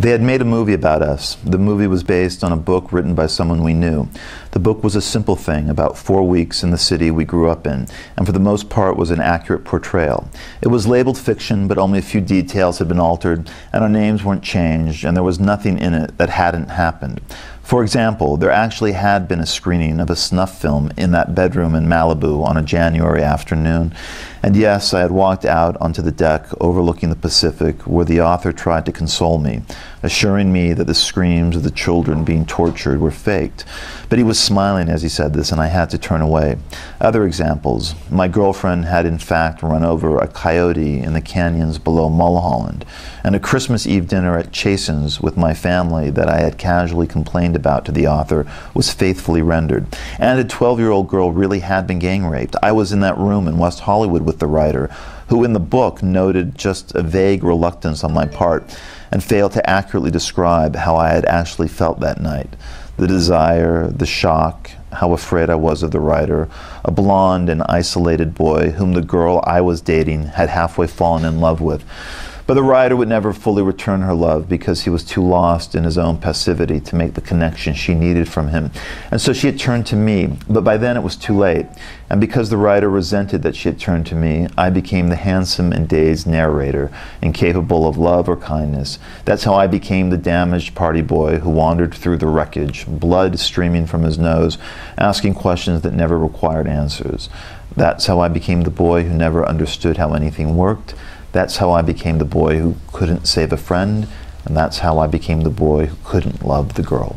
They had made a movie about us. The movie was based on a book written by someone we knew. The book was a simple thing, about 4 weeks in the city we grew up in, and for the most part was an accurate portrayal. It was labeled fiction, but only a few details had been altered, and our names weren't changed, and there was nothing in it that hadn't happened. For example, there actually had been a screening of a snuff film in that bedroom in Malibu on a January afternoon. And yes, I had walked out onto the deck overlooking the Pacific where the author tried to console me, assuring me that the screams of the children being tortured were faked. But he was smiling as he said this, and I had to turn away. Other examples. My girlfriend had in fact run over a coyote in the canyons below Mulholland, and a Christmas Eve dinner at Chasen's with my family that I had casually complained about to the author was faithfully rendered. And a 12-year-old girl really had been gang raped. I was in that room in West Hollywood with the writer, who in the book noted just a vague reluctance on my part and failed to accurately describe how I had actually felt that night. The desire, the shock, how afraid I was of the writer, a blonde and isolated boy whom the girl I was dating had halfway fallen in love with. But the writer would never fully return her love because he was too lost in his own passivity to make the connection she needed from him. And so she had turned to me, but by then it was too late. And because the writer resented that she had turned to me, I became the handsome and dazed narrator, incapable of love or kindness. That's how I became the damaged party boy who wandered through the wreckage, blood streaming from his nose, asking questions that never required answers. That's how I became the boy who never understood how anything worked. That's how I became the boy who couldn't save a friend, and that's how I became the boy who couldn't love the girl.